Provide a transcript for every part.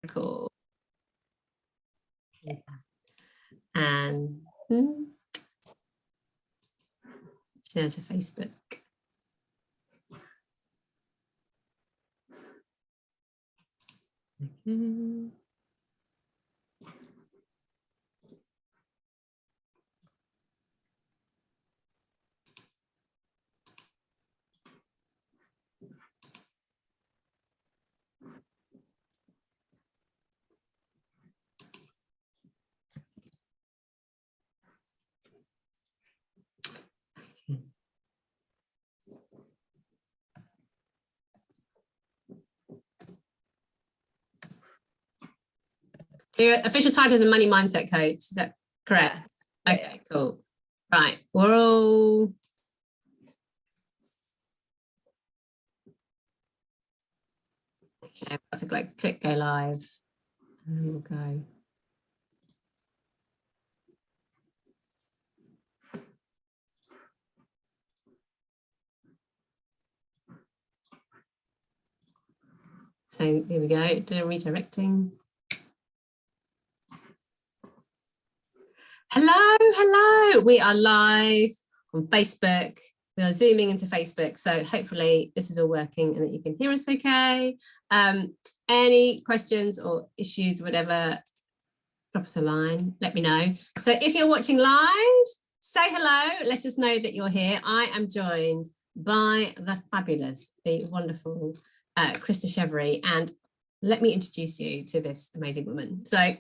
Cool. Yeah. And share to Facebook. Okay. So your official title is a money mindset coach, is that correct? Yeah. Okay, cool. Right, we're all okay. I think like click go live, and we'll go. So here we go. Redirecting. Hello. We are live on Facebook. We are zooming into Facebook. So hopefully this is all working and that you can hear us okay. Any questions or issues, whatever, drop us a line, let me know. So if you're watching live, say hello. Let us know that you're here. I am joined by the fabulous, the wonderful Krista Chevery. And let me introduce you to this amazing woman. So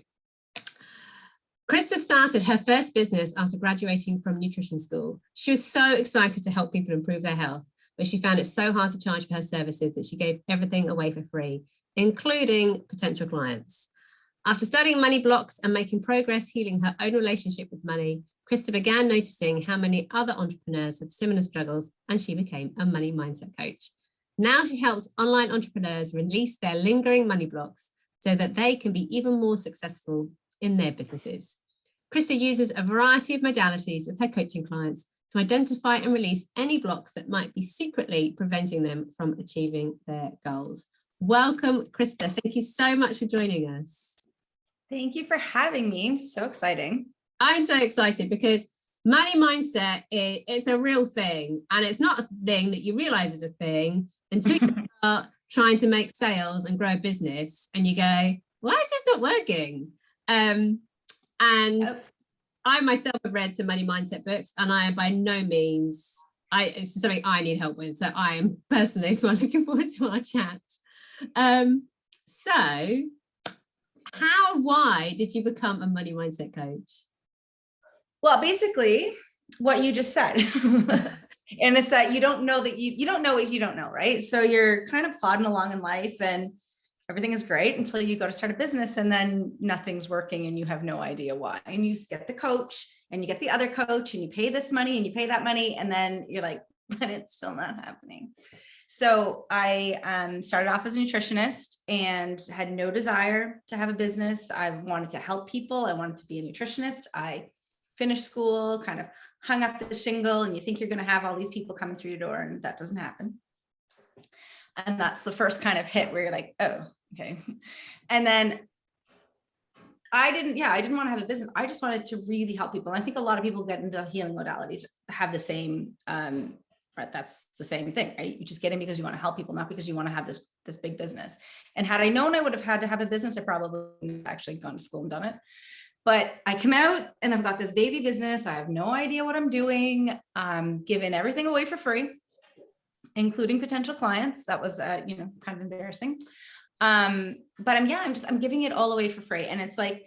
Krista started her first business after graduating from nutrition school. She was so excited to help people improve their health, but she found it so hard to charge for her services that she gave everything away for free, including potential clients. After studying money blocks and making progress healing her own relationship with money, Krista began noticing how many other entrepreneurs had similar struggles, and she became a money mindset coach. Now she helps online entrepreneurs release their lingering money blocks so that they can be even more successful in their businesses. Krista uses a variety of modalities with her coaching clients to identify and release any blocks that might be secretly preventing them from achieving their goals. Welcome, Krista. Thank you so much for joining us. Thank you for having me. So exciting. I'm so excited because money mindset is a real thing, and it's not a thing that you realize is a thing until you start trying to make sales and grow a business and you go, why is this not working? And I myself have read some money mindset books, and I am by no means, it's something I need help with. So I am personally looking forward to our chat. So why did you become a money mindset coach? Well, basically what you just said. And it's that you don't know that you don't know what you don't know, right? So you're kind of plodding along in life and everything is great until you go to start a business, and then nothing's working and you have no idea why. And you get the coach and you get the other coach and you pay this money and you pay that money, and then you're like, but it's still not happening. So I started off as a nutritionist and had no desire to have a business. I wanted to help people. I wanted to be a nutritionist. I finished school, kind of hung up the shingle, and you think you're going to have all these people coming through your door, and that doesn't happen. And that's the first kind of hit where you're like, oh, okay. And then I didn't want to have a business. I just wanted to really help people. And I think a lot of people get into healing modalities have the same, right? That's the same thing, right? You just get in because you want to help people, not because you want to have this big business. And had I known I would have had to have a business, I probably wouldn't have actually gone to school and done it. But I come out and I've got this baby business. I have no idea what I'm doing. I'm giving everything away for free, including potential clients. That was, kind of embarrassing. But I'm giving it all away for free. And it's like,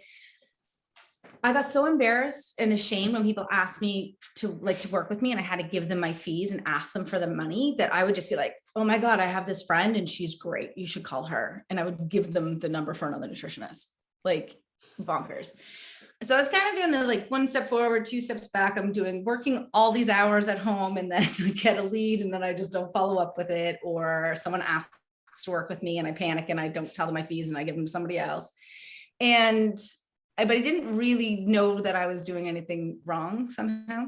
I got so embarrassed and ashamed when people asked me to work with me, and I had to give them my fees and ask them for the money, that I would just be like, oh my God, I have this friend and she's great. You should call her. And I would give them the number for another nutritionist, like bonkers. So I was kind of doing the like one step forward, two steps back. I'm working all these hours at home, and then I get a lead and then I just don't follow up with it, or someone asks to work with me and I panic and I don't tell them my fees and I give them to somebody else. But I didn't really know that I was doing anything wrong somehow.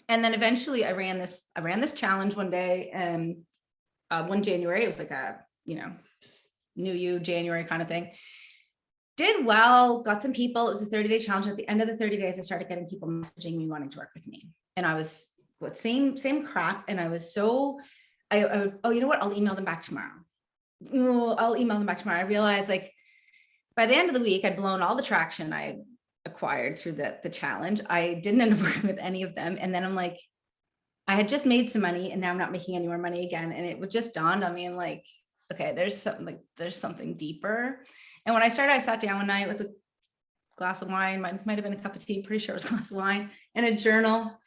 And then eventually I ran this challenge one day, and one January, it was like a, New You January kind of thing. did well, got some people. It was a 30-day challenge. At the end of the 30 days, I started getting people messaging me wanting to work with me. And I was with same crap. And I was so, oh, you know what? I'll email them back tomorrow. Oh, I'll email them back tomorrow. I realized like by the end of the week, I'd blown all the traction I acquired through the challenge. I didn't end up working with any of them. And then I'm like, I had just made some money and now I'm not making any more money again. And it was just dawned on me. I'm like, okay, there's something deeper. And when I started, I sat down one night with a glass of wine, might have been a cup of tea, pretty sure it was a glass of wine, and a journal,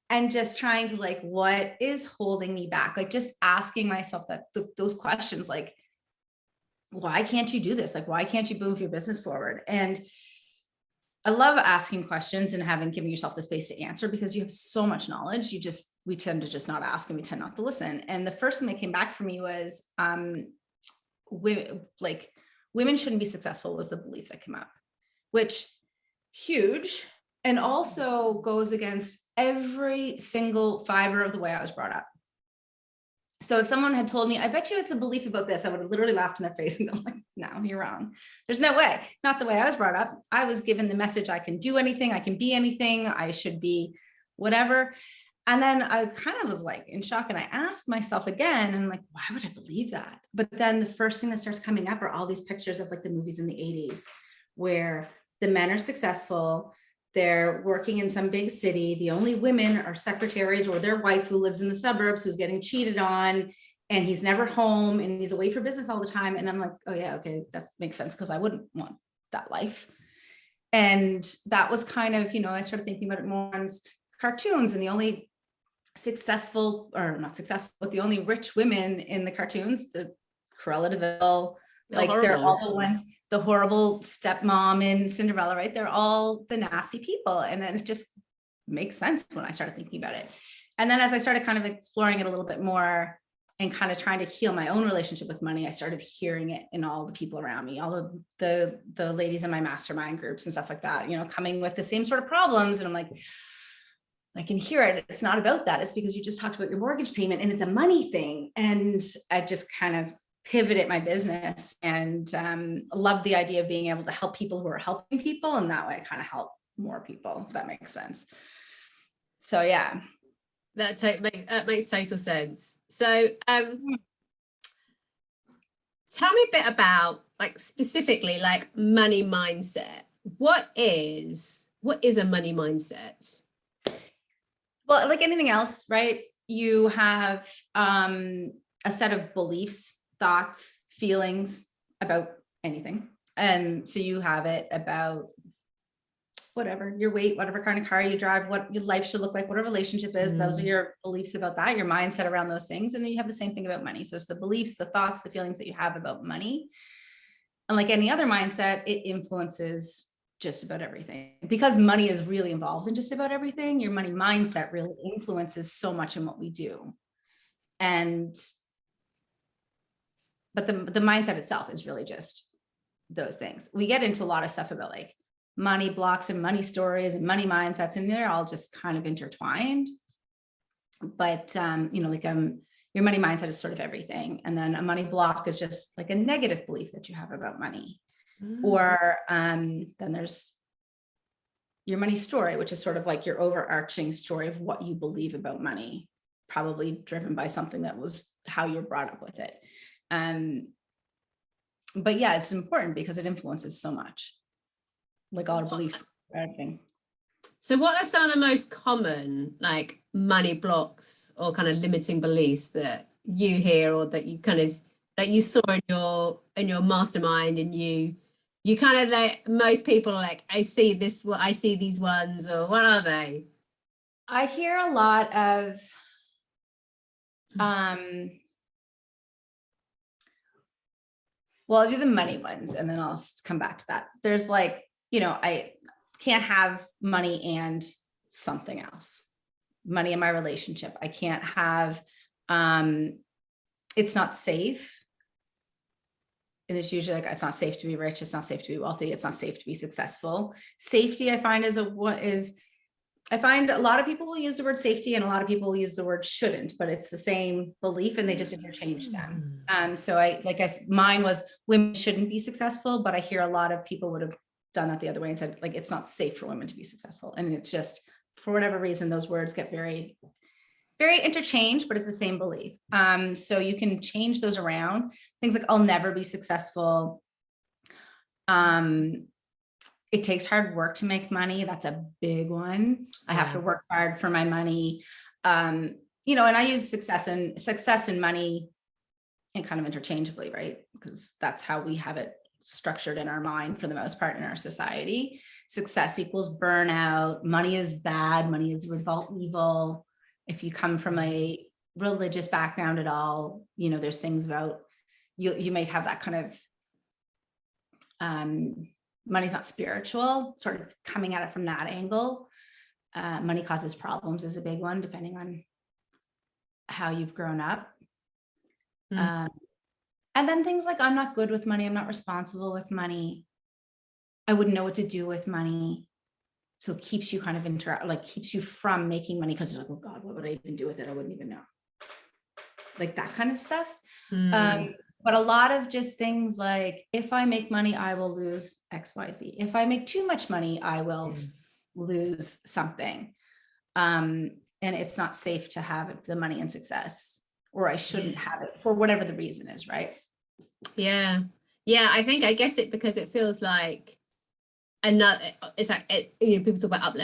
and just trying to like, what is holding me back? Like just asking myself those questions, like, why can't you do this? Like, why can't you move your business forward? And I love asking questions and giving yourself the space to answer, because you have so much knowledge. We tend to just not ask, and we tend not to listen. And the first thing that came back for me was, women shouldn't be successful was the belief that came up, which huge, and also goes against every single fiber of the way I was brought up. So if someone had told me, I bet you it's a belief about this, I would have literally laughed in their face and gone like, no, you're wrong. There's no way. Not the way I was brought up. I was given the message, I can do anything, I can be anything, I should be whatever. And then I kind of was like in shock, and I asked myself again, and like, why would I believe that? But then the first thing that starts coming up are all these pictures of like the movies in the 80s where the men are successful, they're working in some big city, the only women are secretaries or their wife who lives in the suburbs who's getting cheated on, and he's never home and he's away for business all the time. And I'm like, oh yeah, okay, that makes sense, because I wouldn't want that life. And that was kind of, I started thinking about it more as cartoons, and the only successful, or not successful, but the only rich women in the cartoons, the Cruella de Vil, like they're all the ones, the horrible stepmom in Cinderella, right? They're all the nasty people. And then it just makes sense when I started thinking about it. And then as I started kind of exploring it a little bit more and kind of trying to heal my own relationship with money, I started hearing it in all the people around me, all of the ladies in my mastermind groups and stuff like that, coming with the same sort of problems. And I'm like, I can hear it. It's not about that. It's because you just talked about your mortgage payment and it's a money thing. And I just kind of pivoted my business and loved the idea of being able to help people who are helping people. And that way I kind of help more people, if that makes sense. So yeah. That makes total sense. So tell me a bit about like specifically like money mindset. What is a money mindset? Well, like anything else, right? You have a set of beliefs, thoughts, feelings about anything. And so you have it about whatever your weight, whatever kind of car you drive, what your life should look like, what a relationship is. Those are your beliefs about that, your mindset around those things. And then you have the same thing about money. So it's the beliefs, the thoughts, the feelings that you have about money. And like any other mindset, it influences just about everything. Because money is really involved in just about everything, your money mindset really influences so much in what we do. But the mindset itself is really just those things. We get into a lot of stuff about like money blocks and money stories and money mindsets, and they're all just kind of intertwined. But your money mindset is sort of everything. And then a money block is just like a negative belief that you have about money. Or then there's your money story, which is sort of like your overarching story of what you believe about money, probably driven by something that was how you're brought up with it. But yeah, it's important because it influences so much, like all our beliefs, everything. So what are some of the most common like money blocks or kind of limiting beliefs that you hear, or that you kind of that you saw in your mastermind, and you kind of like, most people are like, I see these ones, or what are they? I hear a lot of well, I'll do the money ones and then I'll come back to that. There's like, I can't have money and something else. Money in my relationship. I can't have, it's not safe. And it's usually like, it's not safe to be rich. It's not safe to be wealthy. It's not safe to be successful. Safety, I find, is I find a lot of people will use the word safety and a lot of people will use the word shouldn't, but it's the same belief and they just interchange them. So I guess mine was women shouldn't be successful, but I hear a lot of people would have done that the other way and said, like, it's not safe for women to be successful. And it's just, for whatever reason, those words get very, very interchanged, but it's the same belief. So you can change those around. Things like, I'll never be successful. It takes hard work to make money. That's a big one. I have to work hard for my money. You know, and I use success and money and kind of interchangeably, right? Because that's how we have it structured in our mind for the most part in our society. Success equals burnout. Money is bad. Money is evil. If you come from a religious background at all, you know, there's things about you might have that kind of money's not spiritual, sort of coming at it from that angle. Money causes problems is a big one, depending on how you've grown up. And then things like, I'm not good with money. I'm not responsible with money. I wouldn't know what to do with money. So it keeps you kind of keeps you from making money because you're like, oh God, what would I even do with it? I wouldn't even know. Like that kind of stuff. But a lot of just things like, if I make money, I will lose X, Y, Z. If I make too much money, I will lose something. And it's not safe to have the money and success, or I shouldn't have it for whatever the reason is, right? Yeah. I guess it, because it feels like another, it's like, you know, people talk about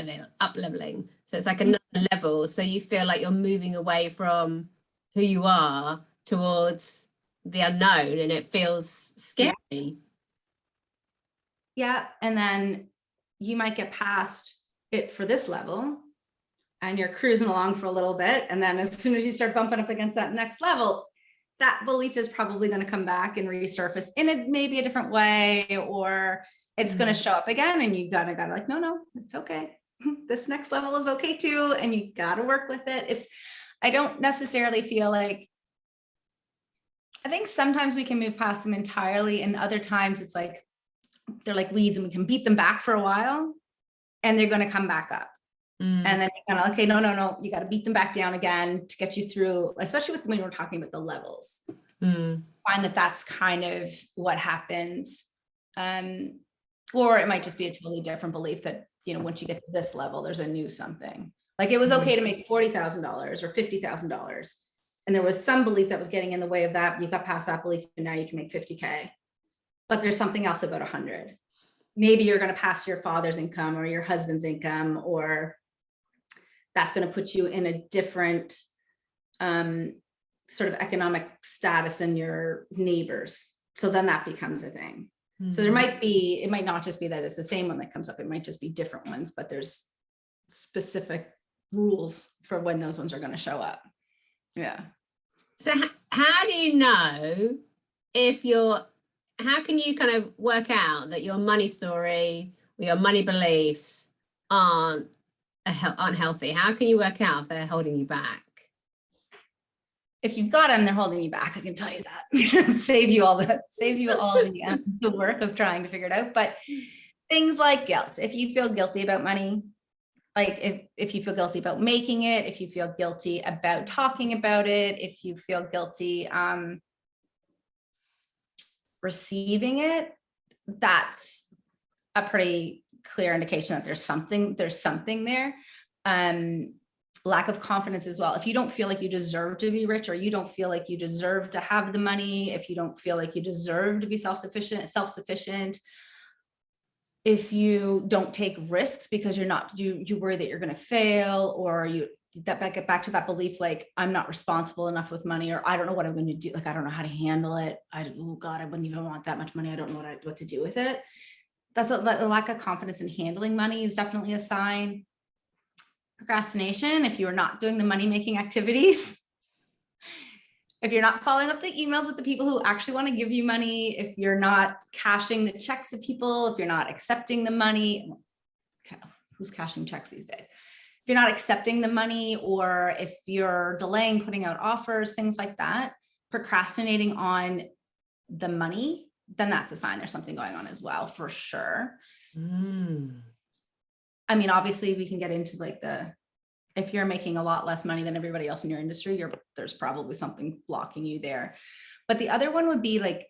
up leveling. So it's like another level. So you feel like you're moving away from who you are towards the unknown, and it feels scary. Yeah. And then you might get past it for this level and you're cruising along for a little bit. And then as soon as you start bumping up against that next level, that belief is probably going to come back and resurface in a maybe a different way, or it's going to show up again. And you gotta like, no, it's okay. This next level is okay too. And you got to work with it. I don't necessarily feel like, I think sometimes we can move past them entirely. And other times it's like, they're like weeds and we can beat them back for a while and they're going to come back up. And then you're kind of, okay, no, you got to beat them back down again to get you through, especially when we're talking about the levels. Find that that's kind of what happens. Or it might just be a totally different belief that, you know, once you get to this level, there's a new something. Like it was okay to make $40,000 or $50,000. And there was some belief that was getting in the way of that. You got past that belief and now you can make 50K. But there's something else about 100. Maybe you're going to pass your father's income or your husband's income, or that's going to put you in a different sort of economic status than your neighbors. So then that becomes a thing. So there might be, it might not just be that it's the same one that comes up. It might just be different ones, but there's specific rules for when those ones are going to show up. Yeah. So how do you know if how can you kind of work out that your money story or your money beliefs aren't healthy? How can you work out if they're holding you back? If you've got them, they're holding you back. I can tell you that. save you all the work of trying to figure it out. But things like guilt. If you feel guilty about money, like if you feel guilty about making it, if you feel guilty about talking about it, if you feel guilty receiving it, that's a pretty clear indication that there's something there. Lack of confidence as well. If you don't feel like you deserve to be rich, or you don't feel like you deserve to have the money, if you don't feel like you deserve to be self-sufficient, if you don't take risks because you worry that you're going to fail, or get back to that belief, like I'm not responsible enough with money, or I don't know what I'm going to do. Like, I don't know how to handle it. Oh God, I wouldn't even want that much money. I don't know what to do with it. That's a lack of confidence in handling money is definitely a sign. Procrastination, if you're not doing the money-making activities, if you're not following up the emails with the people who actually want to give you money, if you're not cashing the checks to people, if you're not accepting the money, who's cashing checks these days? If you're not accepting the money, or if you're delaying putting out offers, things like that, procrastinating on the money, then that's a sign there's something going on as well, for sure. I mean, obviously we can get into like if you're making a lot less money than everybody else in your industry, there's probably something blocking you there. But the other one would be like,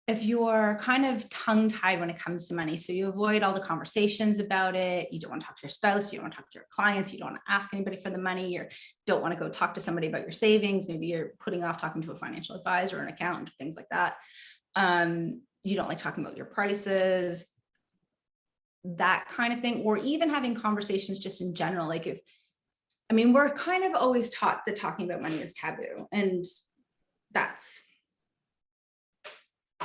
if you're kind of tongue-tied when it comes to money, so you avoid all the conversations about it, you don't want to talk to your spouse, you don't want to talk to your clients, you don't want to ask anybody for the money, you don't want to go talk to somebody about your savings, maybe you're putting off talking to a financial advisor or an accountant, things like that. You don't like talking about your prices, that kind of thing, or even having conversations just in general. Like we're kind of always taught that talking about money is taboo, and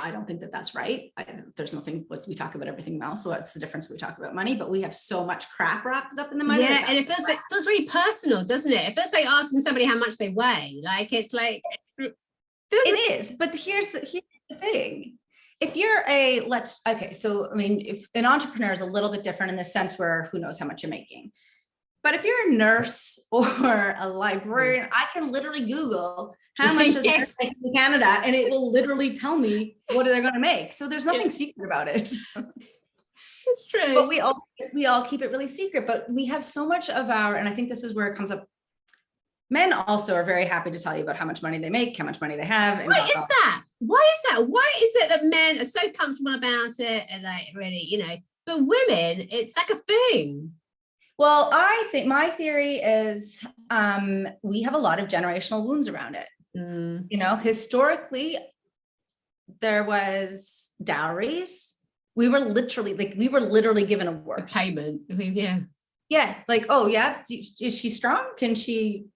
I don't think that that's right. There's nothing, we talk about everything else. So what's the difference when we talk about money? But we have so much crap wrapped up in the money. Yeah, and it feels really personal, doesn't it? It feels like asking somebody how much they weigh. Like it is. But here's the thing. If you're if an entrepreneur is a little bit different in the sense where who knows how much you're making. But if you're a nurse or a librarian, I can literally Google how much does yes. make in Canada, and it will literally tell me what they're going to make. So there's nothing secret about it. It's true. But we all keep it really secret. But we have so much of and I think this is where it comes up. Men also are very happy to tell you about how much money they make, how much money they have. Why is that? Why is it that men are so comfortable about it and like really, but women, it's like a thing. Well, I think my theory is we have a lot of generational wounds around it. Historically, there was dowries. We were literally given a word. A payment. Yeah. Like, oh yeah, is she strong? Can she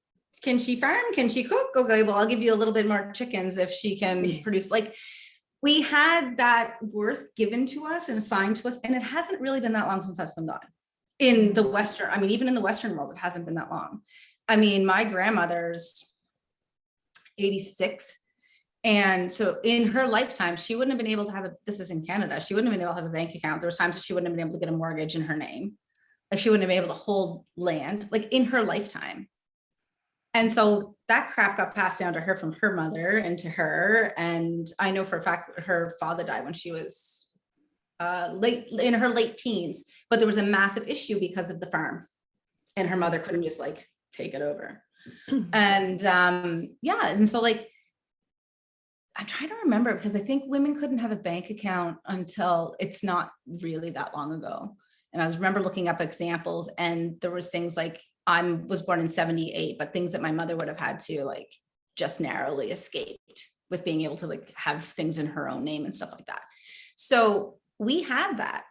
farm? Can she cook? Okay, well, I'll give you a little bit more chickens if she can produce. Like, we had that worth given to us and assigned to us, and it hasn't really been that long since that's been gone. In the Western, even in the Western world, it hasn't been that long. My grandmother's 86. And so in her lifetime, she wouldn't have been able to this is in Canada, she wouldn't have been able to have a bank account. There was times that she wouldn't have been able to get a mortgage in her name. Like, she wouldn't have been able to hold land, like, in her lifetime. And so that crap got passed down to her from her mother and to her. And I know for a fact her father died when she was in her late teens, but there was a massive issue because of the farm, and her mother couldn't just like take it over. And and so like, I'm trying to remember, because I think women couldn't have a bank account until it's not really that long ago. And I remember looking up examples, and there was things like, I was born in 78, but things that my mother would have had to like just narrowly escaped with being able to like have things in her own name and stuff like that. So we had that.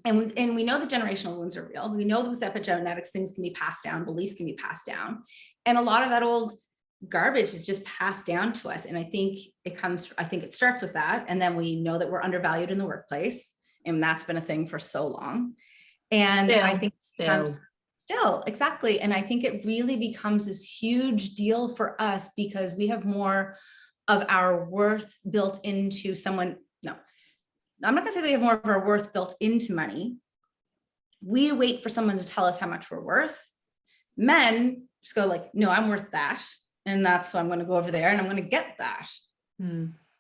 And we know the generational wounds are real. We know that with epigenetics, things can be passed down, beliefs can be passed down. And a lot of that old garbage is just passed down to us. And I think it starts with that. And then we know that we're undervalued in the workplace. And that's been a thing for so long. And I think still, exactly. And I think it really becomes this huge deal for us because we have more of our worth built into someone. No, I'm not gonna say that we have more of our worth built into money. We wait for someone to tell us how much we're worth. Men just go like, no, I'm worth that. And that's why I'm going to go over there and I'm going to get that.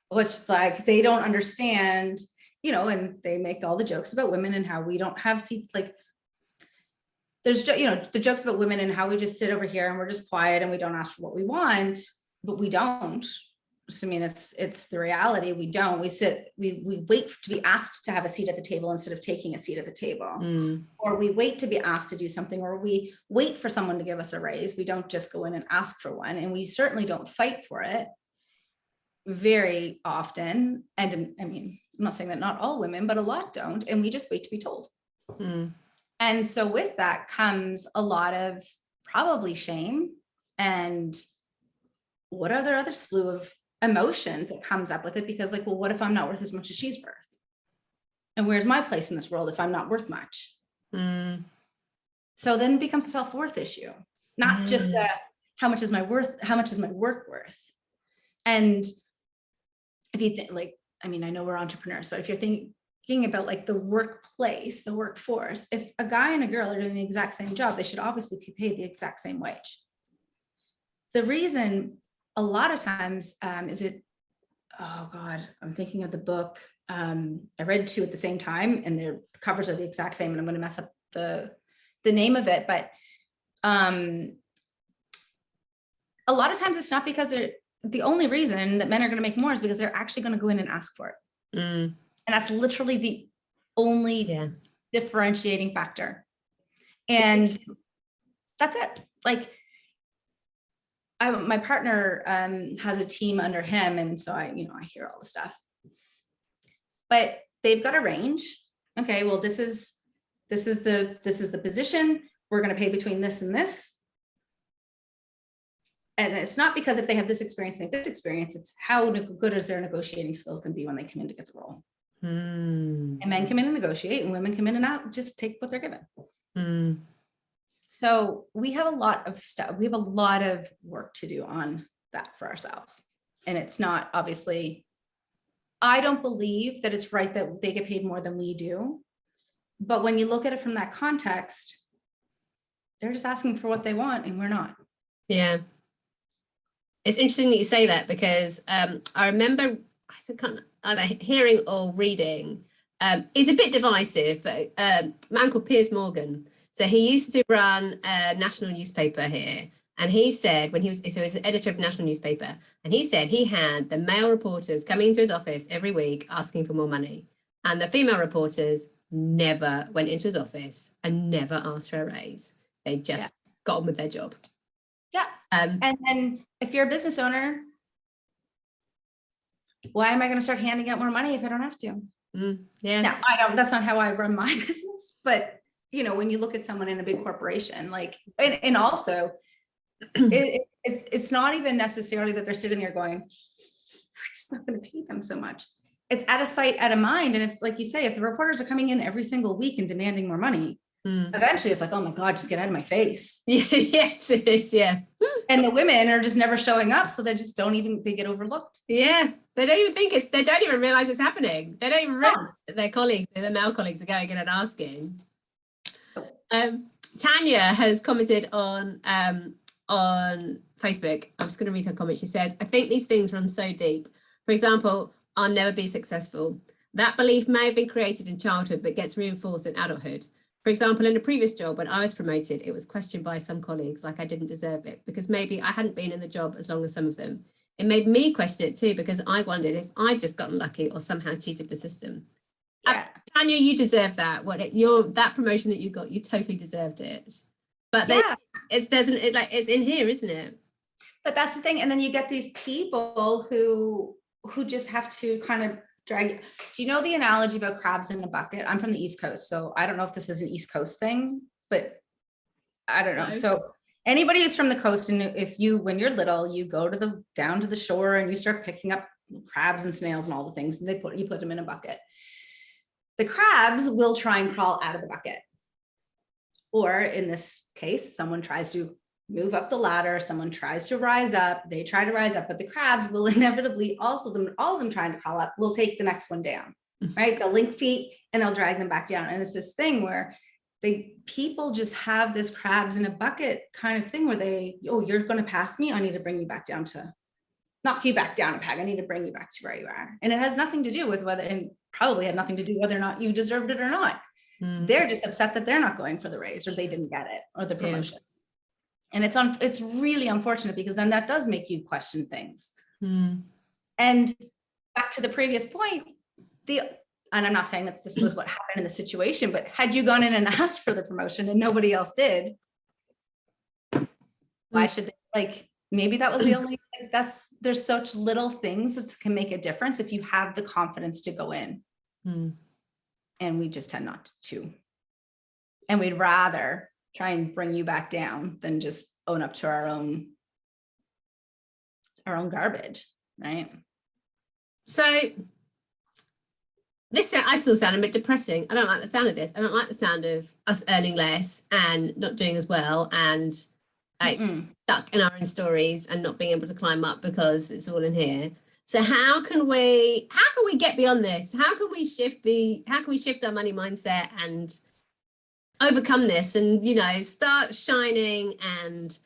Which like, they don't understand, and they make all the jokes about women and how we don't have seats. Like, there's, the jokes about women and how we just sit over here and we're just quiet and we don't ask for what we want, but we don't. I mean, it's the reality. We don't. We sit, we wait to be asked to have a seat at the table instead of taking a seat at the table. Or we wait to be asked to do something, or we wait for someone to give us a raise. We don't just go in and ask for one. And we certainly don't fight for it very often. And I mean, I'm not saying that not all women, but a lot don't. And we just wait to be told. And so with that comes a lot of probably shame and what are there other slew of emotions that comes up with it, because like, well, what if I'm not worth as much as she's worth? And where's my place in this world if I'm not worth much? So then it becomes a self-worth issue, not just how much is my worth, how much is my work worth? And if you think like, I mean, I know we're entrepreneurs, but if you're thinking about like the workplace, the workforce, if a guy and a girl are doing the exact same job, they should obviously be paid the exact same wage. The reason a lot of times is it oh God, I'm thinking of the book. I read two at the same time, and their covers are the exact same, and I'm going to mess up the name of it. But a lot of times it's not because they're the only reason that men are going to make more is because they're actually going to go in and ask for it. And that's literally the only differentiating factor. And that's it. Like, my partner has a team under him. And so I hear all the stuff, but they've got a range. Okay, well, this is the position. We're going to pay between this and this. And it's not because if they have this experience, they have this experience, it's how good is their negotiating skills going to be when they come in to get the role. And men come in and negotiate, and women come in and out, just take what they're given. So we have a lot of stuff. We have a lot of work to do on that for ourselves. And it's not, obviously, I don't believe that it's right that they get paid more than we do. But when you look at it from that context, they're just asking for what they want, and we're not. Yeah. It's interesting that you say that, because I remember either hearing or reading, is a bit divisive, but a man called Piers Morgan. So he used to run a national newspaper here. And he said when he was an editor of a national newspaper, and he said he had the male reporters coming into his office every week asking for more money. And the female reporters never went into his office and never asked for a raise. They just got on with their job. Yeah. And then if you're a business owner, why am I going to start handing out more money if I don't have to? Now, that's not how I run my business, but when you look at someone in a big corporation, like, and also it's not even necessarily that they're sitting there going, we're just not going to pay them so much. It's at a sight, at a mind. And if, like you say, if the reporters are coming in every single week and demanding more money, eventually it's like, oh my God, just get out of my face. Yes, it is. Yeah. And the women are just never showing up. So they just they get overlooked. Yeah. They don't even they don't even realize it's happening. They don't even realize that their colleagues, their male colleagues, are going in and asking. Tanya has commented on Facebook. I'm just going to read her comment. She says, I think these things run so deep. For example, I'll never be successful. That belief may have been created in childhood, but gets reinforced in adulthood. For example, in a previous job, when I was promoted, it was questioned by some colleagues like I didn't deserve it, because maybe I hadn't been in the job as long as some of them. It made me question it too, because I wondered if I'd just gotten lucky or somehow cheated the system. Tanya, you deserve that. That promotion that you got, you totally deserved it. But it's in here, isn't it? But that's the thing. And then you get these people who just have to kind of drag. Do you know the analogy about crabs in a bucket? I'm from the East Coast, so I don't know if this is an East Coast thing, but I don't know. No. So anybody who's from the coast, and when you're little, you go down to the shore and you start picking up crabs and snails and all the things, and you put them in a bucket. The crabs will try and crawl out of the bucket. Or in this case, someone tries to move up the ladder, someone tries to rise up, they try to rise up, but the crabs will inevitably all of them trying to crawl up will take the next one down, right? They'll link feet and they'll drag them back down. And it's this thing where people just have this crabs in a bucket kind of thing where you're going to pass me, I need to bring you back down knock you back down a peg. I need to bring you back to where you are. And it has nothing to do with probably had nothing to do whether or not you deserved it or not. They're just upset that they're not going for the raise, or they didn't get it, or the promotion. And it's really unfortunate, because then that does make you question things. And back to the previous point, and I'm not saying that this was what happened in the situation, but had you gone in and asked for the promotion and nobody else did, why should they, maybe that was the only, there's such little things that can make a difference if you have the confidence to go in. And we just tend not to. And we'd rather try and bring you back down than just own up to our own garbage, right? So I still sound a bit depressing. I don't like the sound of this. I don't like the sound of us earning less and not doing as well, and stuck in our own stories and not being able to climb up because it's all in here. So how can we get beyond this? How can we shift our money mindset and overcome this, and start shining and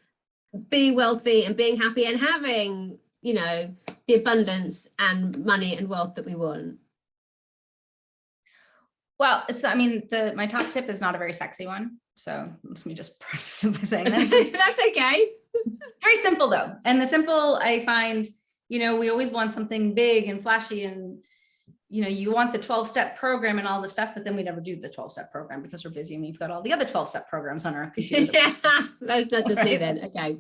be wealthy and being happy and having you know, the abundance and money and wealth that we want? Well, so I mean, my top tip is not a very sexy one. So let me just preface it by saying that. That's okay. Very simple though. And the simple, I find, you know, we always want something big and flashy, and, you know, you want the 12-step program and all this stuff, but then we never do the 12-step program because we're busy and we've got all the other 12-step programs on our computer. Yeah, that's not just me then. Okay.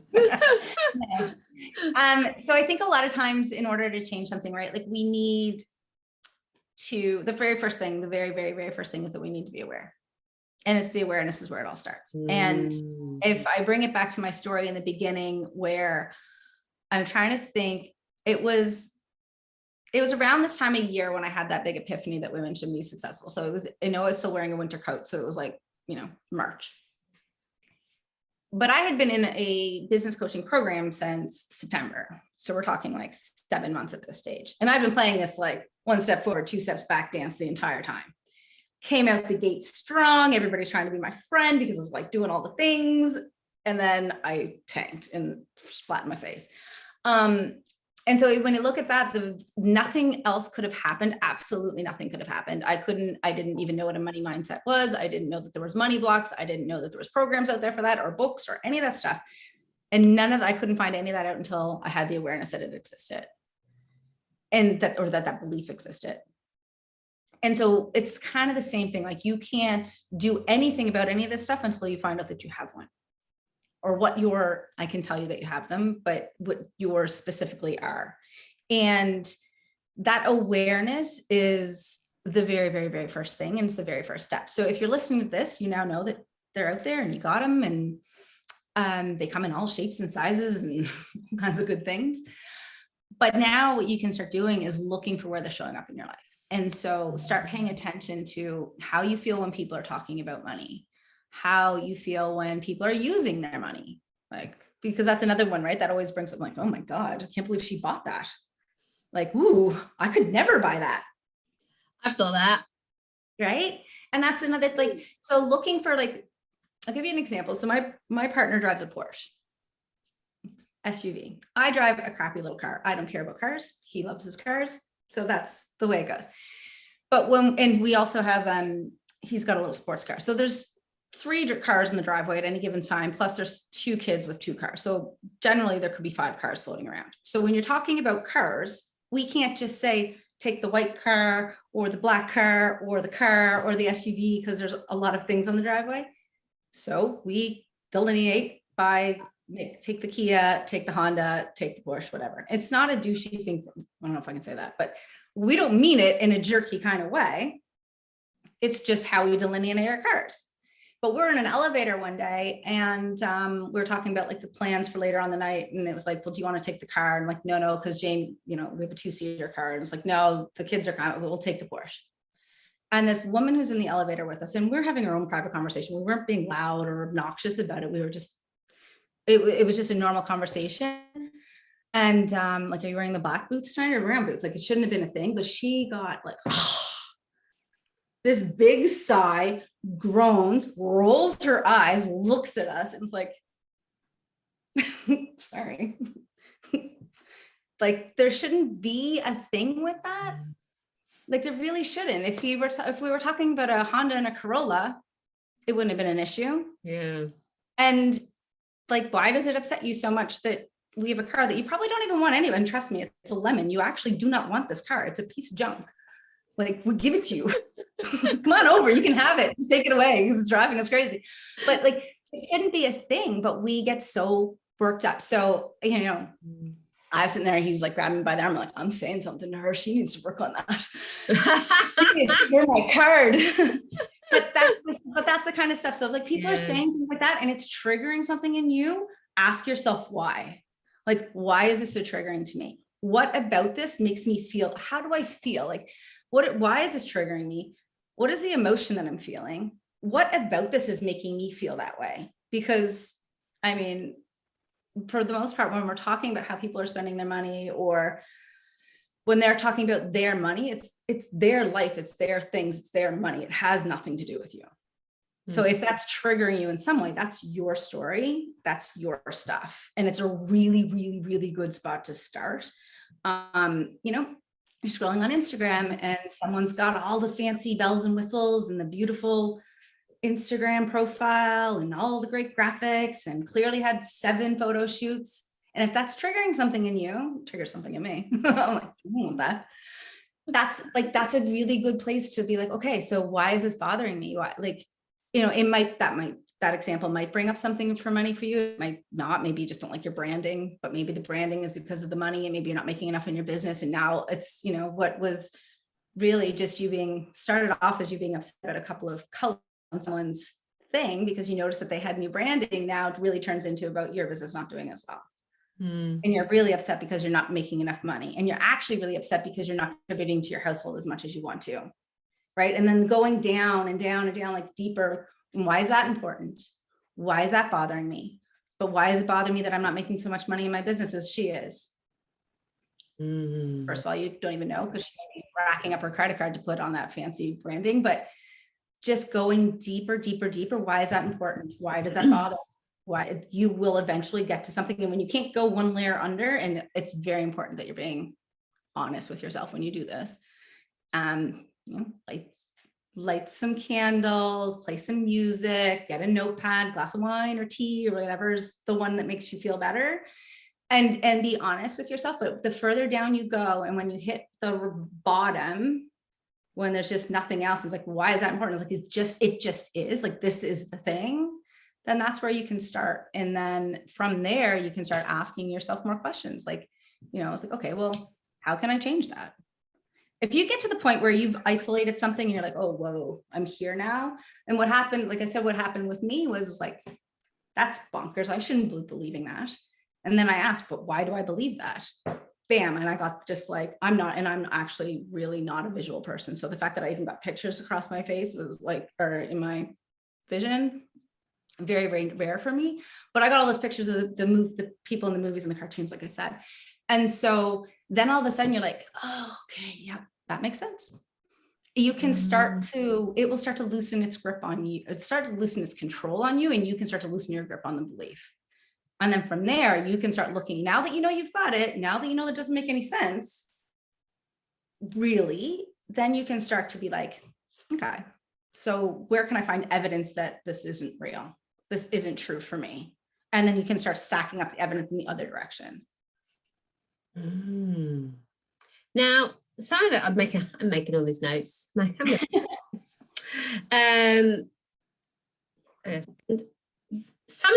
So I think a lot of times in order to change something, right, like we need to, the very first thing, the very, very, very first thing is that we need to be aware. And it's the awareness is where it all starts. And if I bring it back to my story in the beginning, where I'm trying to think, it was around this time of year when I had that big epiphany that women should be successful. So it was, I know I was still wearing a winter coat. So it was like, you know, March. But I had been in a business coaching program since September. So we're talking like 7 months at this stage. And I've been playing this like 1 step forward, 2 steps back dance the entire time. Came out the gate strong. Everybody's trying to be my friend because I was like doing all the things. And then I tanked and splat in my face. And so when you look at that, nothing else could have happened. Absolutely nothing could have happened. I didn't even know what a money mindset was. I didn't know that there was money blocks. I didn't know that there was programs out there for that, or books, or any of that stuff. And I couldn't find any of that out until I had the awareness that it existed, and that belief existed. And so it's kind of the same thing. Like, you can't do anything about any of this stuff until you find out that you have one, or I can tell you that you have them, but what yours specifically are. And that awareness is the very, very, very first thing. And it's the very first step. So if you're listening to this, you now know that they're out there and you got them, and they come in all shapes and sizes and all kinds of good things. But now what you can start doing is looking for where they're showing up in your life. And so start paying attention to how you feel when people are talking about money, how you feel when people are using their money, like, because that's another one, right? That always brings up like, oh my God, I can't believe she bought that. Like, ooh, I could never buy that. I've thought that. Right. And that's another, like, so looking for, like, I'll give you an example. So my partner drives a Porsche SUV. I drive a crappy little car. I don't care about cars. He loves his cars. So that's the way it goes. But and we also have, he's got a little sports car. So there's 3 cars in the driveway at any given time. Plus there's 2 kids with 2 cars. So generally there could be 5 cars floating around. So when you're talking about cars, we can't just say, take the white car or the black car or the SUV, because there's a lot of things on the driveway. So we delineate by, take the Kia, take the Honda, take the Porsche, whatever. It's not a douchey thing. I don't know if I can say that, but we don't mean it in a jerky kind of way. It's just how we delineate our cars. But we're in an elevator one day, and we were talking about like the plans for later on the night. And it was like, well, do you want to take the car? And like, no, because Jane, you know, we have a 2-seater car. And it's like, no, the kids are we'll take the Porsche. And this woman who's in the elevator with us, and we're having our own private conversation. We weren't being loud or obnoxious about it. We were just, it was just a normal conversation. And like, are you wearing the black boots tonight or brown boots? Like, it shouldn't have been a thing, but she got like, this big sigh, groans, rolls her eyes, looks at us, and was like, sorry. Like, there shouldn't be a thing with that. Like, there really shouldn't. If we were talking about a Honda and a Corolla, it wouldn't have been an issue. Yeah. And like, why does it upset you so much that we have a car that you probably don't even want anyway? And trust me, it's a lemon. You actually do not want this car. It's a piece of junk. Like, we'll give it to you. Come on over. You can have it. Just take it away because it's driving us crazy. But like, it shouldn't be a thing, but we get so worked up. So, you know, I was sitting there, he was like grabbing me by the arm. I'm like, I'm saying something to her. She needs to work on that. You're my card. But that's the kind of stuff. So like, people are saying things like that, and it's triggering something in you. Ask yourself why. Like, why is this so triggering to me? What about this makes me feel? How do I feel? Like, why is this triggering me? What is the emotion that I'm feeling? What about this is making me feel that way? Because I mean, for the most part, when we're talking about how people are spending their money, or when they're talking about their money, it's their life, it's their things, it's their money. It has nothing to do with you. So if that's triggering you in some way, that's your story, that's your stuff. And it's a really, really, really good spot to start. You know, you're scrolling on Instagram and someone's got all the fancy bells and whistles and the beautiful Instagram profile and all the great graphics and clearly had 7 photo shoots. And if that's triggering something in you, triggers something in me. I'm like, I don't want that. That's a really good place to be like, okay, so why is this bothering me? Why, like, you know, that example might bring up something for money for you. It might not. Maybe you just don't like your branding, but maybe the branding is because of the money and maybe you're not making enough in your business. And now it's, you know, what was really just you being started off as you being upset about a couple of colors on someone's thing because you noticed that they had new branding. Now it really turns into about your business not doing as well. And you're really upset because you're not making enough money. And you're actually really upset because you're not contributing to your household as much as you want to. Right. And then going down and down and down, like deeper. And why is that important? Why is that bothering me? But why is it bothering me that I'm not making so much money in my business as she is? First of all, you don't even know because she might be racking up her credit card to put on that fancy branding, but just going deeper, deeper, deeper. Why is that important? Why does that bother? Why you will eventually get to something. And when you can't go one layer under, and it's very important that you're being honest with yourself when you do this. You know, light some candles, play some music, get a notepad, glass of wine or tea or whatever's the one that makes you feel better. And be honest with yourself. But the further down you go, and when you hit the bottom, when there's just nothing else, it's like, why is that important? It's like, it just is like, this is the thing. Then that's where you can start. And then from there, you can start asking yourself more questions. Like, you know, it's like, okay, well, how can I change that? If you get to the point where you've isolated something and you're like, oh, whoa, I'm here now. And what happened, like I said, what happened with me was like, that's bonkers. I shouldn't be believing that. And then I asked, but why do I believe that? Bam. And I got just like, I'm actually really not a visual person. So the fact that I even got pictures across my face was like, or in my vision, very, very rare for me. But I got all those pictures of the people in the movies and the cartoons, like I said. And so then all of a sudden you're like, oh, okay, yeah, that makes sense. You can it will start to loosen its grip on you. It start to loosen its control on you, and you can start to loosen your grip on the belief. And then from there, you can start looking, now that you know you've got it, now that you know that doesn't make any sense, really, then you can start to be like, okay, so where can I find evidence that this isn't real? This isn't true for me. And then you can start stacking up the evidence in the other direction. Now, some of it, I'm making all these notes. Some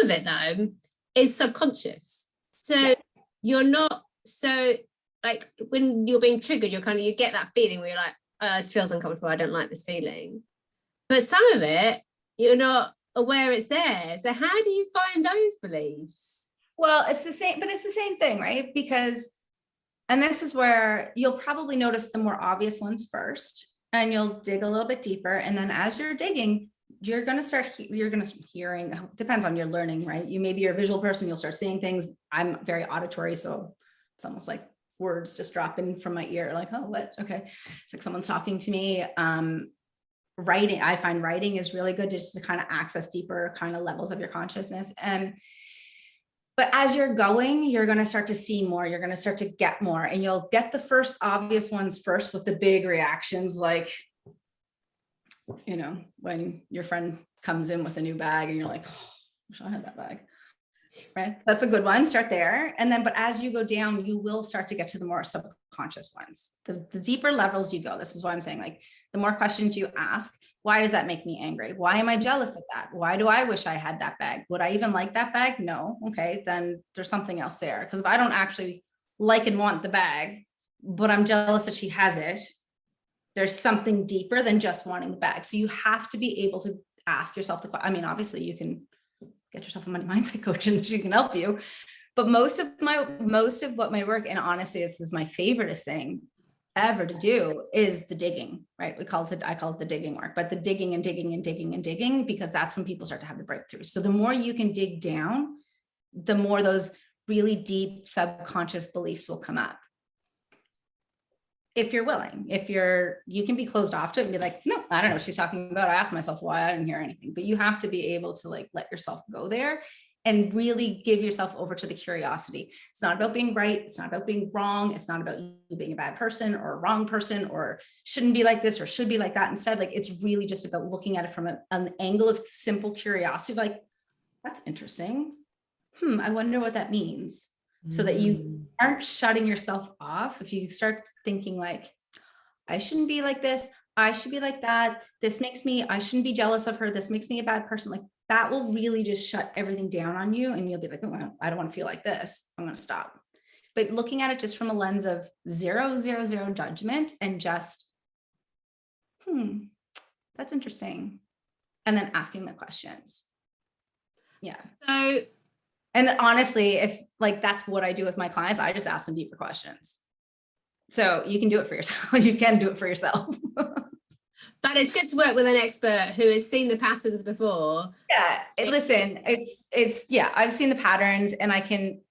of it though is subconscious. So you're not, so like when you're being triggered, you get that feeling where you're like, oh, this feels uncomfortable. I don't like this feeling. But some of it, you're not aware it's there. So how do you find those beliefs? Well, it's the same thing, right? Because, and this is where you'll probably notice the more obvious ones first, and you'll dig a little bit deeper. And then as you're digging, you're going to start hearing, depends on your learning, right? Maybe you're a visual person, you'll start seeing things. I'm very auditory. So it's almost like words just drop in from my ear, like, oh, what? Okay. It's like someone's talking to me. Writing, I find writing is really good just to kind of access deeper kind of levels of your consciousness. But as you're going, you're going to start to see more, you're going to start to get more, and you'll get the first obvious ones first with the big reactions. Like, you know, when your friend comes in with a new bag and you're like, oh, I wish I had that bag, right? That's a good one. Start there. And then, but as you go down, you will start to get to the more subconscious ones, the deeper levels you go. This is why I'm saying, like, the more questions you ask, why does that make me angry? Why am I jealous of that? Why do I wish I had that bag? Would I even like that bag? No. Okay. Then there's something else there. Because if I don't actually like and want the bag, but I'm jealous that she has it, there's something deeper than just wanting the bag. So you have to be able to ask yourself the question. I mean, obviously you can get yourself a money mindset coach and she can help you. But most of what my work, and honestly, this is my favoriteest thing ever to do, is the digging, right? I call it the digging work, but the digging and digging and digging and digging, because that's when people start to have the breakthroughs. So the more you can dig down, the more those really deep subconscious beliefs will come up. if you're willing, you can be closed off to it and be like, no, I don't know what she's talking about. I asked myself why, I didn't hear anything, but you have to be able to like let yourself go there and really give yourself over to the curiosity. It's not about being right. It's not about being wrong. It's not about you being a bad person or a wrong person or shouldn't be like this or should be like that. Instead, like it's really just about looking at it from an angle of simple curiosity, like, that's interesting. I wonder what that means. So that you aren't shutting yourself off. If you start thinking like, I shouldn't be like this, I should be like that, I shouldn't be jealous of her, this makes me a bad person, like that will really just shut everything down on you. And you'll be like, oh, I don't want to feel like this, I'm going to stop. But looking at it just from a lens of zero judgment and just, that's interesting. And then asking the questions. Yeah. So, and honestly, if like, that's what I do with my clients, I just ask them deeper questions. So you can do it for yourself. You can do it for yourself. but it's good to work with an expert who has seen the patterns before. Yeah. Listen, yeah, I've seen the patterns and I can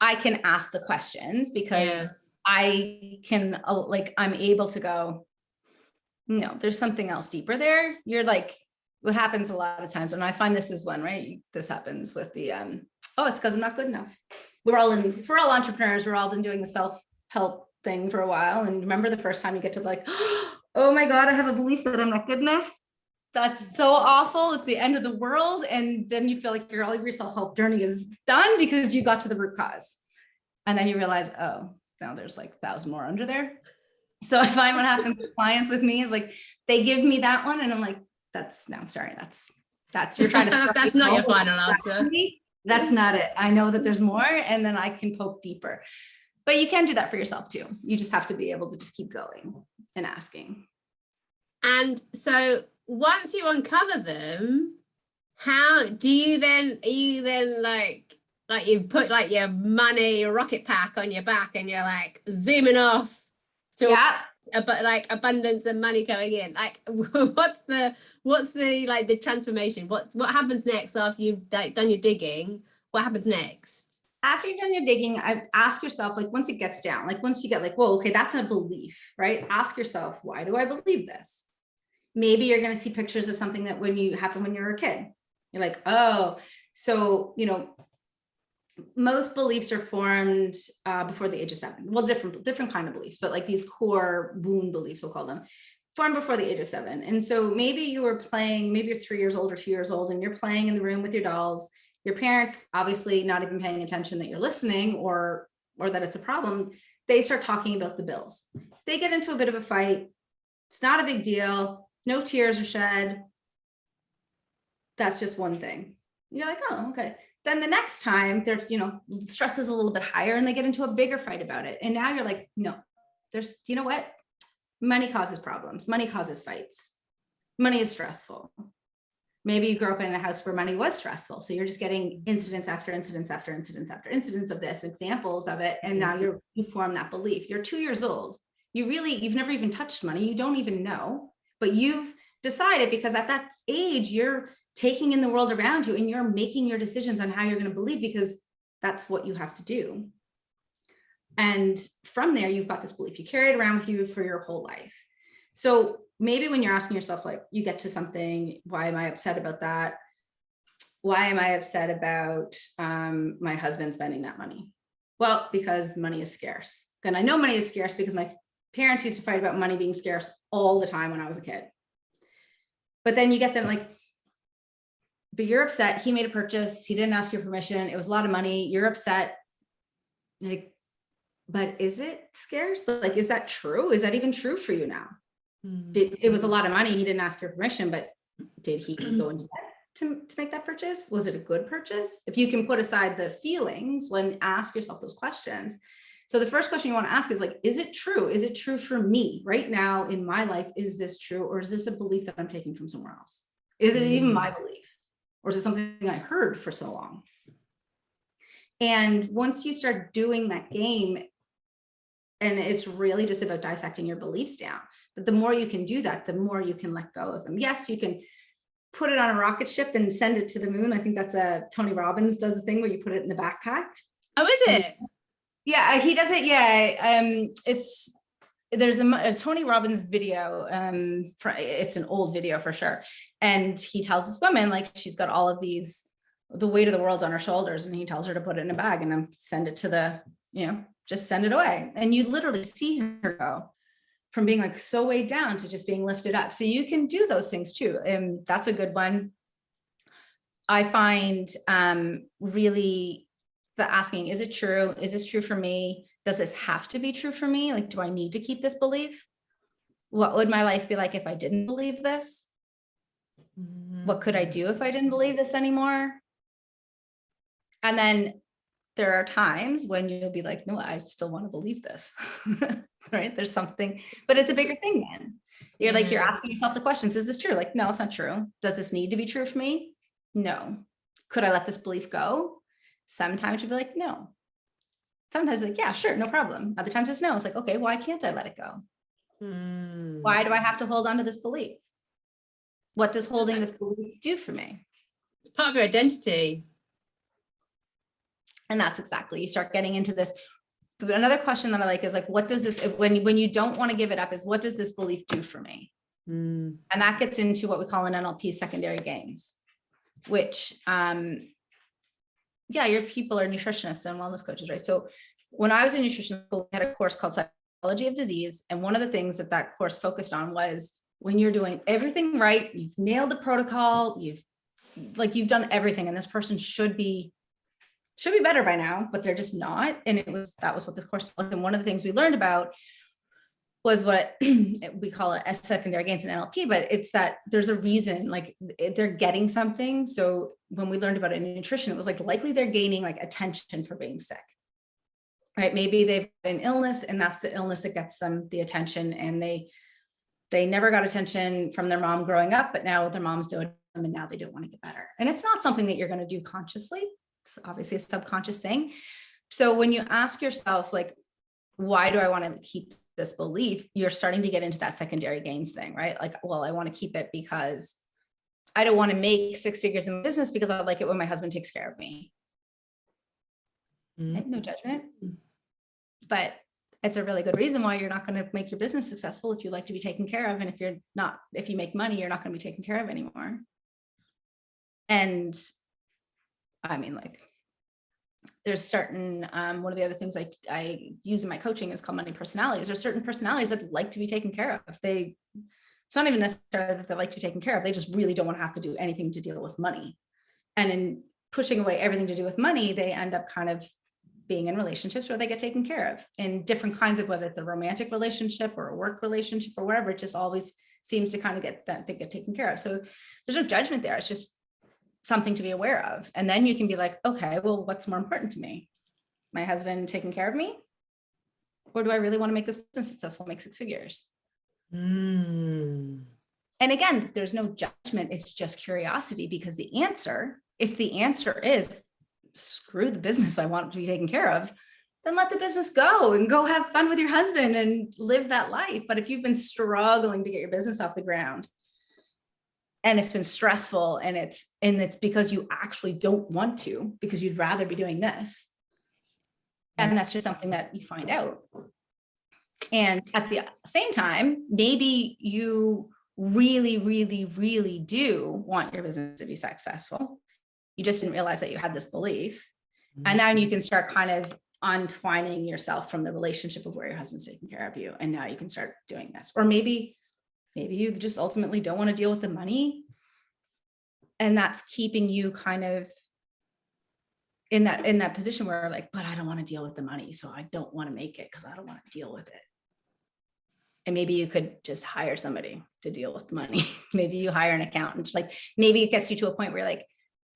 ask the questions because I can I'm able to go, no, there's something else deeper there. You're like, what happens a lot of times, and I find this is one, right? This happens with the, oh, it's because I'm not good enough. We're all entrepreneurs. We're all been doing the self-help thing for a while. And remember the first time you get to like, oh my God, I have a belief that I'm not good enough. That's so awful. It's the end of the world. And then you feel like all of your self-help journey is done because you got to the root cause. And then you realize, oh, now there's like 1,000 more under there. So I find what happens with clients with me is like, they give me that one and I'm like, that's you're trying to, that's not your final answer. That's not it. I know that there's more, and then I can poke deeper. But you can do that for yourself too. You just have to be able to just keep going and asking. And so once you uncover them, how do you then, are you then like you put like your money, your rocket pack on your back and you're like zooming off to like abundance and money going in? Like what's the like the transformation? What happens next after you've like done your digging? What happens next? After you've done your digging, I ask yourself, like once it gets down, like once you get like, whoa, okay, that's a belief, right? Ask yourself, why do I believe this? Maybe you're going to see pictures of something that when you were a kid, you're like, oh, so, most beliefs are formed before the age of 7. Well, different kind of beliefs, but like these core wound beliefs, we'll call them, formed before the age of 7. And so maybe you were playing, maybe you're 3 years old or 2 years old, and you're playing in the room with your dolls. Your parents, obviously not even paying attention that you're listening or that it's a problem. They start talking about the bills. They get into a bit of a fight. It's not a big deal. No tears are shed. That's just one thing. You're like, oh, okay. Then the next time they're, stress is a little bit higher and they get into a bigger fight about it. And now you're like, no, there's, you know what? Money causes problems. Money causes fights. Money is stressful. Maybe you grew up in a house where money was stressful. So you're just getting incidents after incidents after incidents after incidents of this, examples of it. And now you form that belief. You're 2 years old. You've never even touched money. You don't even know, but you've decided because at that age, you're taking in the world around you and you're making your decisions on how you're going to believe because that's what you have to do. And from there, you've got this belief. You carry it around with you for your whole life. So maybe when you're asking yourself, like you get to something, why am I upset about that? Why am I upset about my husband spending that money? Well, because money is scarce. And I know money is scarce because my parents used to fight about money being scarce all the time when I was a kid. But then you get them like, but you're upset. He made a purchase. He didn't ask your permission. It was a lot of money. You're upset. Like, but is it scarce? Like, is that true? Is that even true for you now? It was a lot of money. He didn't ask your permission, but did he go into debt to make that purchase? Was it a good purchase? If you can put aside the feelings and ask yourself those questions. So the first question you want to ask is like, is it true? Is it true for me right now in my life? Is this true? Or is this a belief that I'm taking from somewhere else? Is it even my belief? Or is it something I heard for so long? And once you start doing that game, and it's really just about dissecting your beliefs down, but the more you can do that, the more you can let go of them. Yes, you can put it on a rocket ship and send it to the moon. I think that's Tony Robbins does the thing where you put it in the backpack. Oh, is it? Yeah, he does it. Yeah. there's a Tony Robbins video. It's an old video for sure. And he tells this woman, like, she's got all of these, the weight of the world's on her shoulders. And he tells her to put it in a bag and then send it to the, just send it away. And you literally see her go from being like so weighed down to just being lifted up. So you can do those things too. And that's a good one. I find really the asking, is it true? Is this true for me? Does this have to be true for me? Like, do I need to keep this belief? What would my life be like if I didn't believe this? What could I do if I didn't believe this anymore? And then there are times when you'll be like, no, I still want to believe this, right? There's something, but it's a bigger thing then. You're like, you're asking yourself the questions, is this true? Like, no, it's not true. Does this need to be true for me? No. Could I let this belief go? Sometimes you'll be like, no. Sometimes you're like, yeah, sure, no problem. Other times it's no. It's like, okay, why can't I let it go? Why do I have to hold on to this belief? What does holding this belief do for me? It's part of your identity. And that's exactly, you start getting into this. Another question that I like is like, what does this, when you don't want to give it up, is what does this belief do for me? And that gets into what we call in NLP secondary gains, which, your people are nutritionists and wellness coaches, right? So when I was in nutrition school, we had a course called Psychology of Disease. And one of the things that course focused on was when you're doing everything right, you've nailed the protocol, you've done everything, and this person should be better by now, but they're just not. And that was what this course was. And one of the things we learned about was what we call it as secondary gains in NLP, but it's that there's a reason, like they're getting something. So when we learned about it in nutrition, it was like likely they're gaining like attention for being sick, right? Maybe they've got an illness and that's the illness that gets them the attention, and they never got attention from their mom growing up, but now their mom's doing them and now they don't want to get better. And it's not something that you're going to do consciously. It's obviously a subconscious thing. So when you ask yourself, like, why do I want to keep this belief? You're starting to get into that secondary gains thing, right? Like, well, I want to keep it because I don't want to make 6 figures in business because I like it when my husband takes care of me. Right? No judgment. But it's a really good reason why you're not going to make your business successful if you like to be taken care of. And if you make money, you're not going to be taken care of anymore. And I mean, like, there's certain, one of the other things I use in my coaching is called money personalities. There's certain personalities that like to be taken care of. It's not even necessarily that they like to be taken care of. They just really don't want to have to do anything to deal with money. And in pushing away everything to do with money, they end up kind of being in relationships where they get taken care of in different kinds of, whether it's a romantic relationship or a work relationship or whatever. It just always seems to kind of get taken care of. So there's no judgment there. It's just something to be aware of. And then you can be like, okay, well, what's more important to me? My husband taking care of me? Or do I really want to make this business successful, make 6 figures? And again, there's no judgment. It's just curiosity, because if the answer is screw the business, I want to be taken care of, then let the business go and go have fun with your husband and live that life. But if you've been struggling to get your business off the ground, and it's been stressful, and it's because you actually don't want to, because you'd rather be doing this. And that's just something that you find out. And at the same time, maybe you really, really, really do want your business to be successful. You just didn't realize that you had this belief. And now you can start kind of untwining yourself from the relationship of where your husband's taking care of you. And now you can start doing this. Or maybe you just ultimately don't want to deal with the money. And that's keeping you kind of in that position where, like, but I don't want to deal with the money. So I don't want to make it because I don't want to deal with it. And maybe you could just hire somebody to deal with the money. Maybe you hire an accountant. Like, maybe it gets you to a point where, like,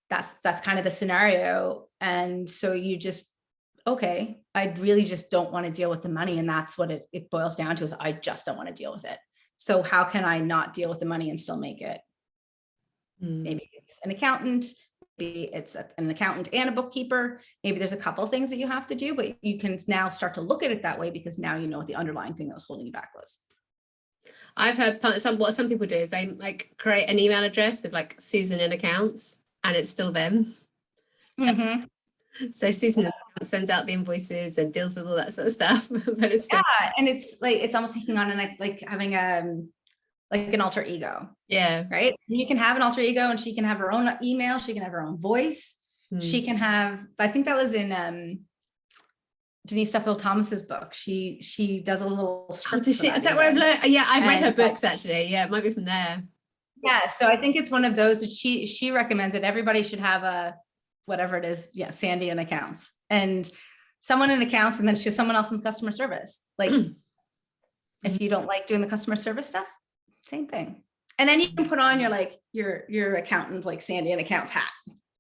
that's kind of the scenario. And so you just, okay, I really just don't want to deal with the money. And that's what it boils down to, is I just don't want to deal with it. So how can I not deal with the money and still make it? Maybe it's an accountant, maybe it's an accountant and a bookkeeper. Maybe there's a couple of things that you have to do, but you can now start to look at it that way, because now you know what the underlying thing that was holding you back was. I've heard what some people do is they like create an email address of like Susan in accounts, and it's still them. Mm-hmm. So Susan sends out the invoices and deals with all that sort of stuff. But it's still, Yeah, and it's like it's almost taking on and like having like an alter ego. yeah. Right. You can have an alter ego, and she can have her own email. She can have her own voice. She can have. I think that was in Denise Duffield Thomas's book. She does a little script. Is that where I've learned? Yeah, I've read her books actually. Yeah, it might be from there. Yeah, so I think it's one of those that she recommends that everybody should have a whatever it is. Yeah, Sandy in accounts, and someone in accounts, and then she's someone else in customer service. Like if you don't like doing the customer service stuff, same thing. And then you can put on your accountant, like Sandy in accounts hat.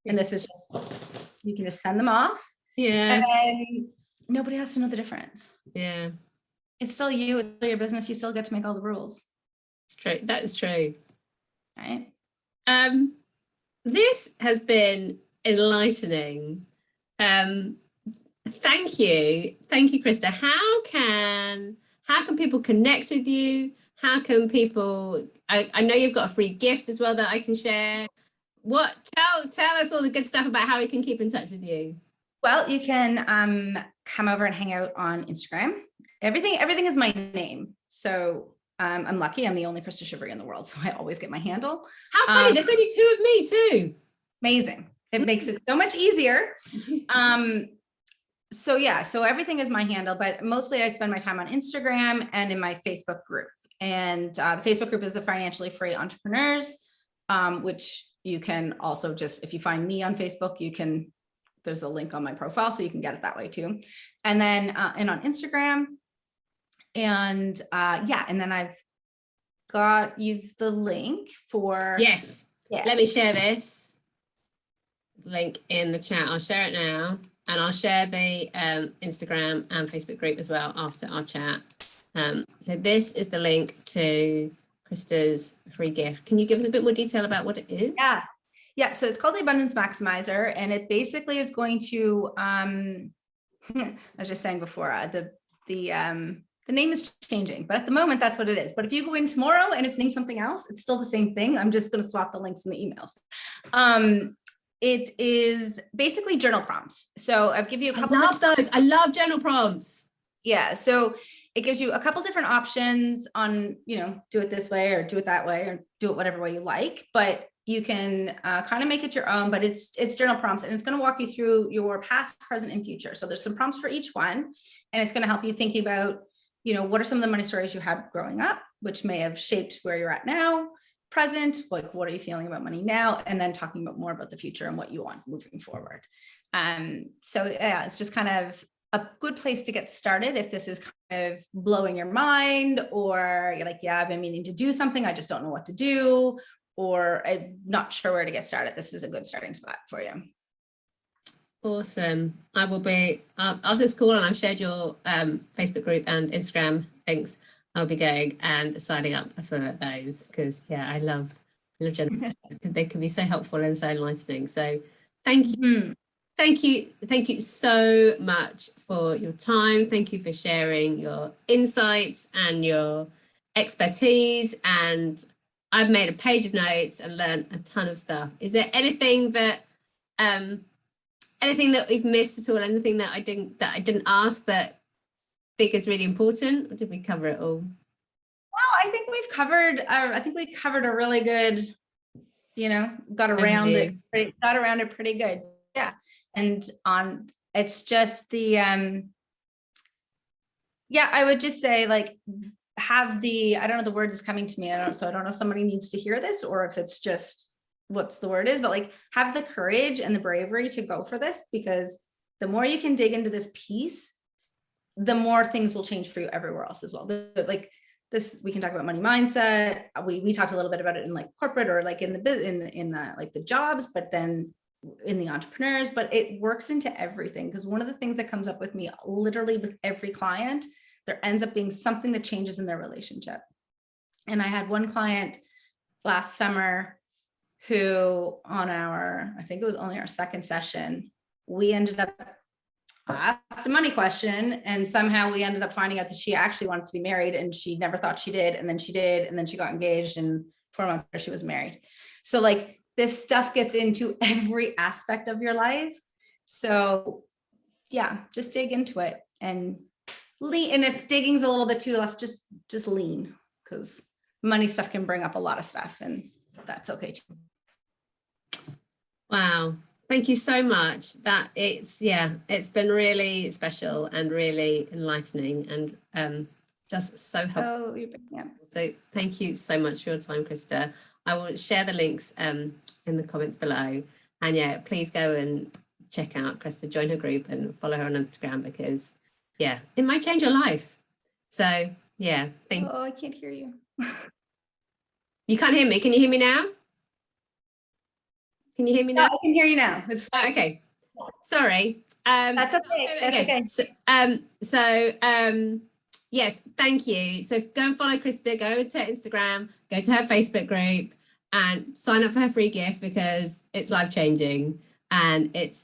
And this is just, you can just send them off. Yeah. And then nobody has to know the difference. Yeah. It's still you, it's still your business. You still get to make all the rules. It's true. That is true. Right. This has been enlightening. Thank you. Thank you, Krista. How can people connect with you? How can people, I know you've got a free gift as well that I can share. Tell us all the good stuff about how we can keep in touch with you. Well, you can come over and hang out on Instagram. Everything is my name. So I'm lucky. I'm the only Krista Shivery in the world. So I always get my handle. How funny. There's only two of me too. Amazing. It makes it so much easier. So everything is my handle, but mostly I spend my time on Instagram and in my Facebook group. And the Facebook group is the Financially Free Entrepreneurs, which you can also just, if you find me on Facebook, there's a link on my profile, so you can get it that way too. And then, and on Instagram, and and then you've the link for. Yes. Yeah. Let me share this link in the chat. I'll share it now, and I'll share the Instagram and Facebook group as well after our chat. So this is the link to Krista's free gift. Can you give us a bit more detail about what it is? Yeah. So it's called the Abundance Maximizer, and it basically is going to, I was just saying before, the name is changing, but at the moment that's what it is. But if you go in tomorrow and it's named something else, it's still the same thing. I'm just going to swap the links in the emails. It is basically journal prompts. So I've given you a couple. I love those. I love journal prompts. Yeah. So it gives you a couple different options on, do it this way or do it that way or do it whatever way you like, but you can kind of make it your own, but it's journal prompts, and it's going to walk you through your past, present, and future. So there's some prompts for each one, and it's going to help you thinking about, what are some of the money stories you had growing up, which may have shaped where you're at now, present, like what are you feeling about money now, and then talking about more about the future and what you want moving forward. So yeah, it's just kind of a good place to get started if this is kind of blowing your mind, or you're like, yeah, I've been meaning to do something, I just don't know what to do, or I'm not sure where to get started. This is a good starting spot for you. Awesome. I will be, after this call, and I've shared your Facebook group and Instagram links, I'll be going and signing up for those, because yeah, I love general. They can be so helpful and so enlightening. So thank you. Thank you so much for your time. Thank you for sharing your insights and your expertise. And I've made a page of notes and learned a ton of stuff. Is there anything that we've missed at all? Anything that I didn't ask that I think is really important, or did we cover it all? No, I think we've covered. I think we covered a really good. Got around it pretty good. Yeah. And it's just the, I would just say, like, have the, I don't know, the word is coming to me. I don't know if somebody needs to hear this or if it's just what's the word is, but like, have the courage and the bravery to go for this, because the more you can dig into this piece, the more things will change for you everywhere else as well. Like this, we can talk about money mindset. We talked a little bit about it in like corporate or like in the like the jobs, but then in the entrepreneurs, but it works into everything. Because one of the things that comes up with me literally with every client, there ends up being something that changes in their relationship. And I had one client last summer who I think it was only our second session, we ended up asked a money question, and somehow we ended up finding out that she actually wanted to be married, and she never thought she did. And then she did, and then she got engaged, and 4 months later she was married. So like, this stuff gets into every aspect of your life. So yeah, just dig into it and lean. And if digging's a little bit too left, just lean, because money stuff can bring up a lot of stuff, and that's okay too. Wow. Thank you so much. It's been really special and really enlightening and just so helpful. Oh, you're big, yeah. So thank you so much for your time, Krista. I will share the links in the comments below. And yeah, please go and check out Krista, join her group and follow her on Instagram, because yeah, it might change your life. So yeah, thank you. Oh, I can't hear you. You can't hear me. Can you hear me now? Can you hear me now? No, I can hear you now. It's oh, okay. Sorry. That's okay. That's okay. Yes, thank you. So go and follow Krista, go to her Instagram, go to her Facebook group and sign up for her free gift, because it's life-changing and it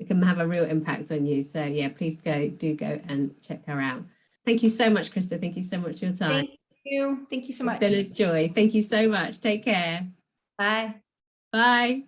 can have a real impact on you. So yeah, please do go and check her out. Thank you so much, Krista. Thank you so much for your time. Thank you. Thank you so much. It's been a joy. Thank you so much. Take care. Bye. Bye.